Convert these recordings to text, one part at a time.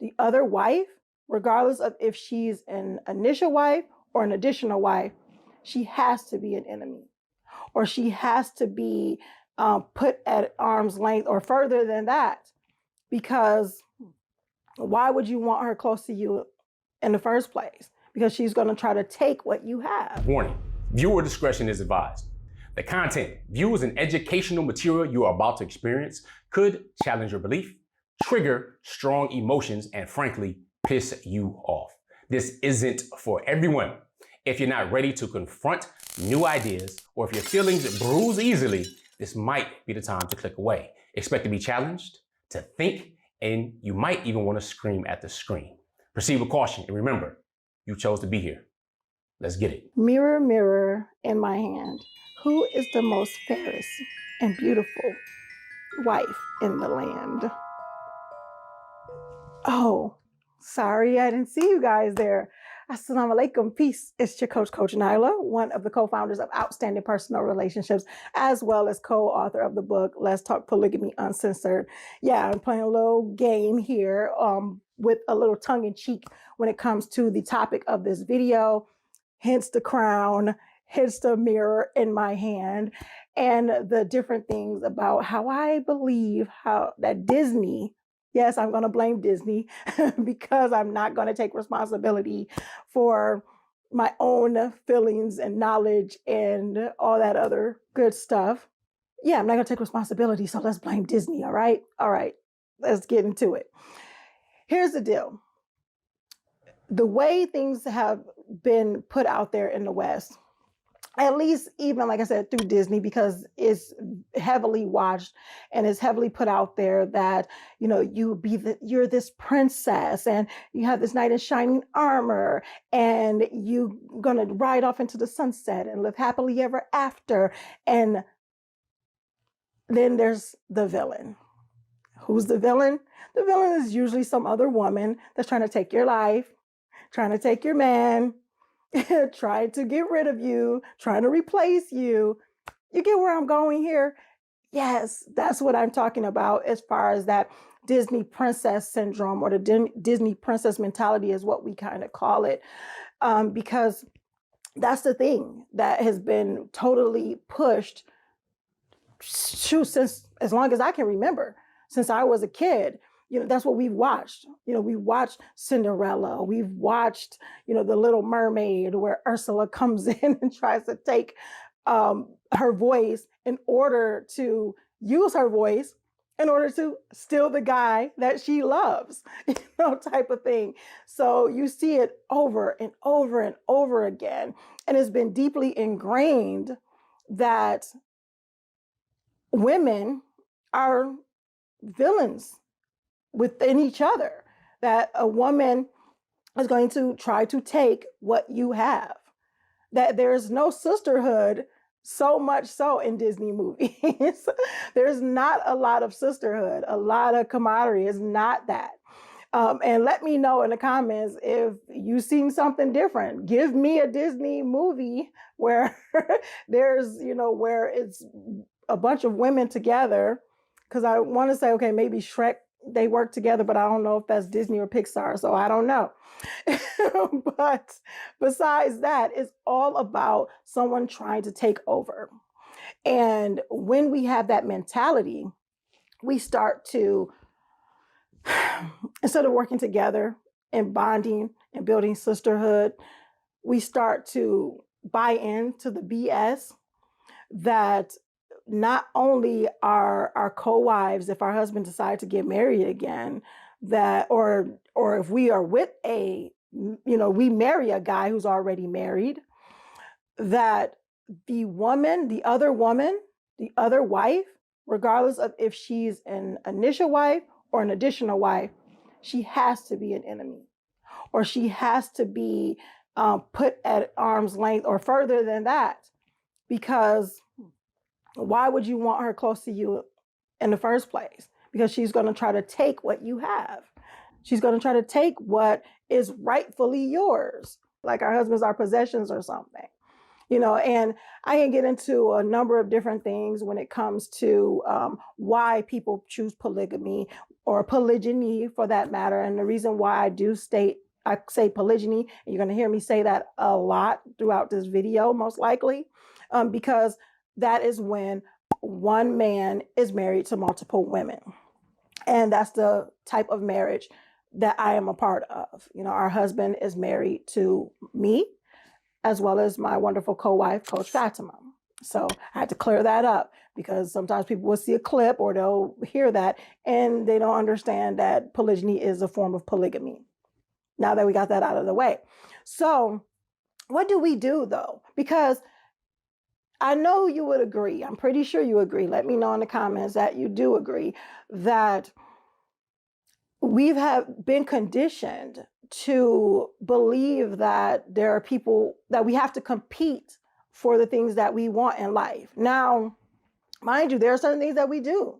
the other wife, regardless of if she's an initial wife or an additional wife, she has to be an enemy, or she has to be put at arm's length or further than that. Because why would you want her close to you in the first place? Because she's going to try to take what you have. Warning, viewer discretion is advised. The content, viewed as an educational material you are about to experience, could challenge your belief, trigger strong emotions, and frankly, piss you off. This isn't for everyone. If you're not ready to confront new ideas, or if your feelings bruise easily, this might be the time to click away. Expect to be challenged, to think, and you might even want to scream at the screen. Proceed with caution, and remember, you chose to be here. Let's get it. Mirror, mirror in my hand, who is the most fairest and beautiful wife in the land? Oh, sorry, I didn't see you guys there. Assalamu alaikum, peace. It's your coach, Coach Nyla, one of the co-founders of Outstanding Personal Relationships, as well as co-author of the book, Let's Talk Polygamy Uncensored. Yeah, I'm playing a little game here with a little tongue in cheek when it comes to the topic of this video, hence the crown, hence the mirror in my hand, and the different things about how I believe that Disney, yes, I'm going to blame Disney because I'm not going to take responsibility for my own feelings and knowledge and all that other good stuff. Yeah, I'm not going to take responsibility, so let's blame Disney, all right? All right, let's get into it. Here's the deal. The way things have been put out there in the West, at least even, like I said, through Disney, because it's heavily watched and it's heavily put out there that, you know, you're this princess and you have this knight in shining armor and you're going to ride off into the sunset and live happily ever after. And then there's the villain. Who's the villain? The villain is usually some other woman that's trying to take your life, trying to take your man, trying to get rid of you, trying to replace you. You get where I'm going here? Yes, that's what I'm talking about as far as that Disney princess syndrome, or the Disney princess mentality is what we kind of call it. Because that's the thing that has been totally pushed since as long as I can remember, since I was a kid. You know, that's what we've watched. You know, we watched Cinderella. We've watched, you know, The Little Mermaid, where Ursula comes in and tries to take her voice in order to use her voice in order to steal the guy that she loves, you know, type of thing. So you see it over and over and over again. And it's been deeply ingrained that women are villains within each other, that a woman is going to try to take what you have, that there's no sisterhood, so much so in Disney movies. There's not a lot of sisterhood, a lot of camaraderie. It's not that. And let me know in the comments if you've seen something different. Give me a Disney movie where there's, you know, where it's a bunch of women together, because I want to say, okay, maybe Shrek, they work together, but I don't know if that's Disney or Pixar, so I don't know. But besides that, it's all about someone trying to take over. And when we have that mentality, we start to, instead of working together and bonding and building sisterhood, we start to buy into the BS that not only are our co-wives, if our husband decide to get married again, that, or if we are with we marry a guy who's already married, that the other wife, regardless of if she's an initial wife or an additional wife, she has to be an enemy, or she has to be put at arm's length or further than that. Because why would you want her close to you in the first place? Because she's going to try to take what you have. She's going to try to take what is rightfully yours, like our husbands are possessions or something. You know, and I can get into a number of different things when it comes to why people choose polygamy, or polygyny for that matter. And the reason why I say polygyny, and you're going to hear me say that a lot throughout this video, most likely, because that is when one man is married to multiple women. And that's the type of marriage that I am a part of. You know, our husband is married to me, as well as my wonderful co-wife, Coach Fatimah. So I had to clear that up, because sometimes people will see a clip or they'll hear that and they don't understand that polygyny is a form of polygamy. Now that we got that out of the way. So what do we do though? Because I know you would agree, I'm pretty sure you agree, let me know in the comments that you do agree, that we have been conditioned to believe that there are people that we have to compete for the things that we want in life. Now, mind you, there are certain things that we do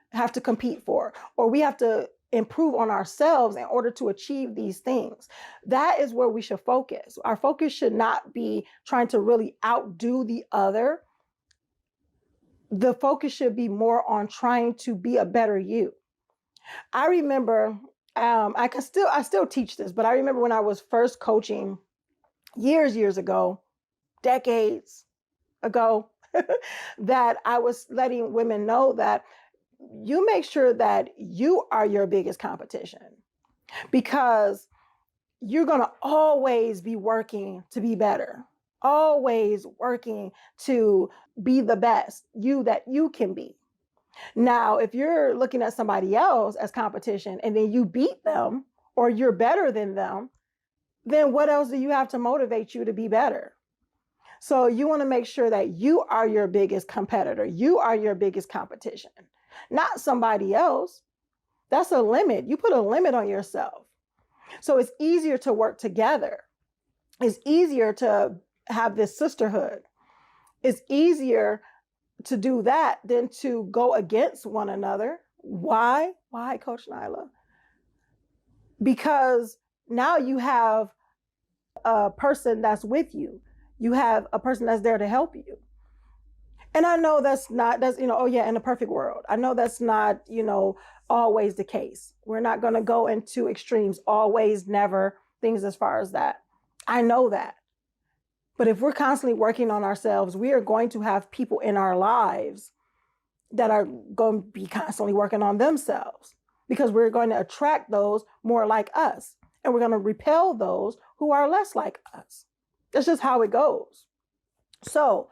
have to compete for, or we have to improve on ourselves in order to achieve these things. That is where we should focus. Our focus should not be trying to really outdo the other. The focus should be more on trying to be a better you. I remember, I still teach this, but I remember when I was first coaching years ago, decades ago, that I was letting women know that you make sure that you are your biggest competition, because you're going to always be working to be better, always working to be the best you that you can be. Now, if you're looking at somebody else as competition and then you beat them or you're better than them, then what else do you have to motivate you to be better? So you want to make sure that you are your biggest competitor. You are your biggest competition, not somebody else. That's a limit. You put a limit on yourself. So it's easier to work together. It's easier to have this sisterhood. It's easier to do that than to go against one another. Why? Why, Coach Nyla? Because now you have a person that's with you. You have a person that's there to help you. And I know that's, oh yeah, in a perfect world. I know that's not, always the case. We're not going to go into extremes, always, never, things as far as that. I know that. But if we're constantly working on ourselves, we are going to have people in our lives that are going to be constantly working on themselves, because we're going to attract those more like us, and we're going to repel those who are less like us. That's just how it goes. So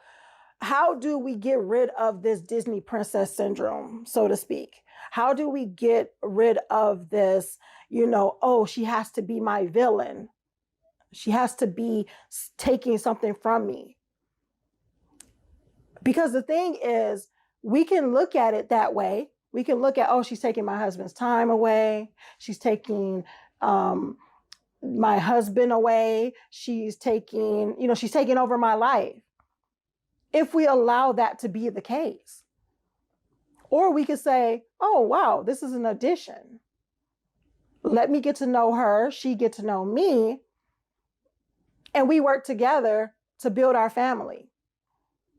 how do we get rid of this Disney princess syndrome, so to speak? How do we get rid of this, oh, she has to be my villain. She has to be taking something from me. Because the thing is, we can look at it that way. We can look at, oh, she's taking my husband's time away. She's taking my husband away. She's taking over my life. If we allow that to be the case. Or we could say, oh, wow, this is an addition. Let me get to know her. She get to know me. And we work together to build our family,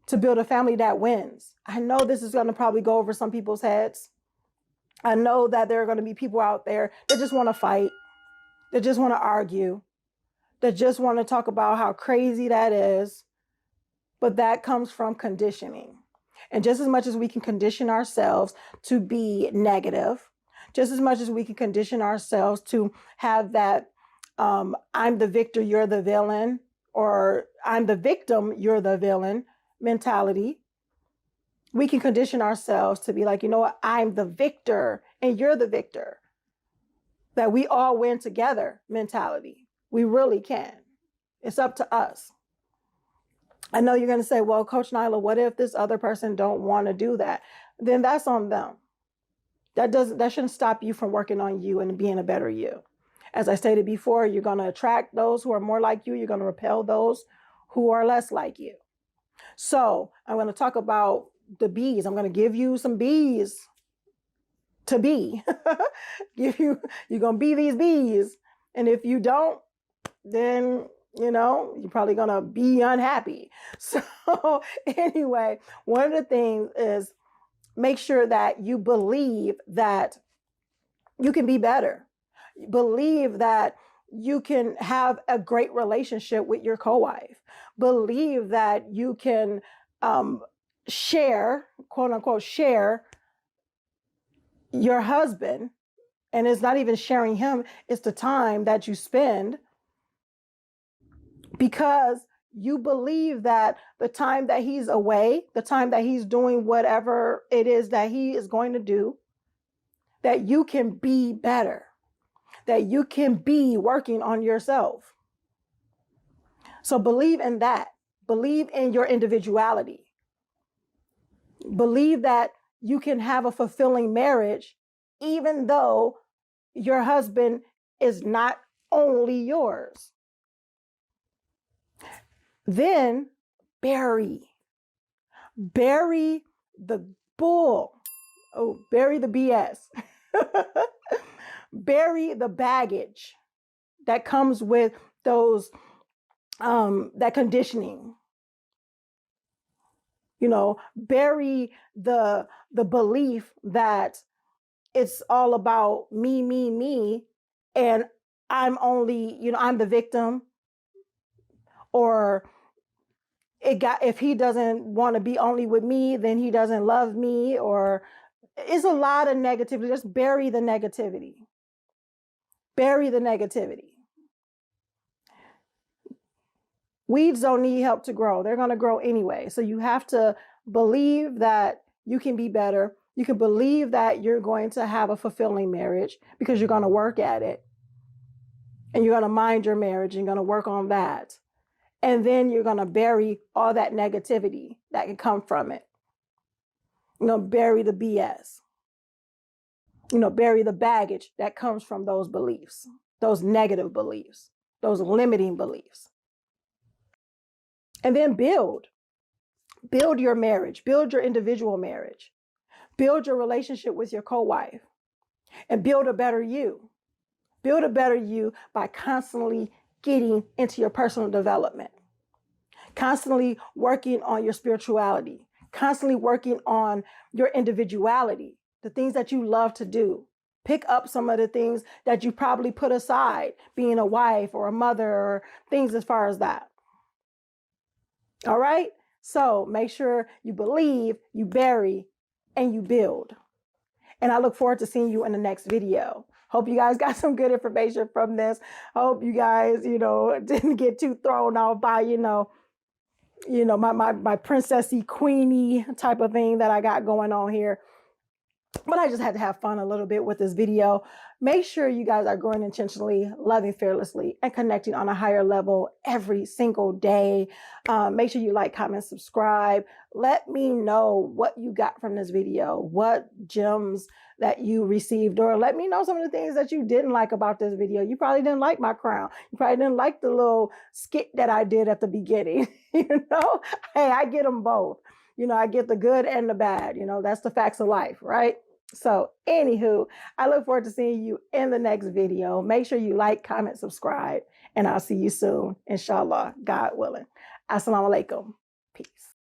to build a family that wins. I know this is going to probably go over some people's heads. I know that there are going to be people out there that just want to fight, that just want to argue, that just want to talk about how crazy that is. But that comes from conditioning. And just as much as we can condition ourselves to be negative, just as much as we can condition ourselves to have that I'm the victor, you're the villain, or I'm the victim, you're the villain mentality, we can condition ourselves to be like, you know what, I'm the victor and you're the victor. That we all win together mentality. We really can. It's up to us. I know you're going to say, well, Coach Nyla, what if this other person don't want to do that? Then that's on them. That shouldn't stop you from working on you and being a better you. As I stated before, you're going to attract those who are more like you. You're going to repel those who are less like you. So I'm going to talk about the B's. I'm going to give you some B's to be. You're going to be these B's. And if you don't, then, you're probably going to be unhappy. So anyway, one of the things is make sure that you believe that you can be better. Believe that you can have a great relationship with your co-wife. Believe that you can share, quote unquote, share your husband. And it's not even sharing him, it's the time that you spend, because you believe that the time that he's away, the time that he's doing whatever it is that he is going to do, that you can be better, that you can be working on yourself. So believe in that. Believe in your individuality. Believe that you can have a fulfilling marriage, even though your husband is not only yours. Then bury the bull. Oh, bury the BS. Bury the baggage that comes with those, that conditioning. You know, bury the belief that it's all about me, and I'm only, I'm the victim, or if he doesn't want to be only with me, then he doesn't love me, or it's a lot of negativity. Just bury the negativity. Bury the negativity. Weeds don't need help to grow. They're going to grow anyway. So you have to believe that you can be better. You can believe that you're going to have a fulfilling marriage because you're going to work at it. And you're going to mind your marriage and you're going to work on that. And then you're going to bury all that negativity that can come from it. Bury the BS. Bury the baggage that comes from those beliefs, those negative beliefs, those limiting beliefs. And then build your marriage, build your individual marriage, build your relationship with your co-wife, and build a better you. Build a better you by constantly getting into your personal development, constantly working on your spirituality, constantly working on your individuality, the things that you love to do. Pick up some of the things that you probably put aside, being a wife or a mother, or things as far as that. All right? So make sure you believe, you bury, and you build. And I look forward to seeing you in the next video. Hope you guys got some good information from this. Hope you guys, didn't get too thrown off by, my princessy, queenie type of thing that I got going on here. But I just had to have fun a little bit with this video. Make sure you guys are growing intentionally, loving fearlessly, and connecting on a higher level every single day. Make sure you like, comment, subscribe. Let me know what you got from this video, what gems that you received, or let me know some of the things that you didn't like about this video. You probably didn't like my crown. You probably didn't like the little skit that I did at the beginning. Hey, I get them both. I get the good and the bad. That's the facts of life, right? So anywho, I look forward to seeing you in the next video. Make sure you like, comment, subscribe, and I'll see you soon, inshallah, God willing. Assalamu alaikum. Peace.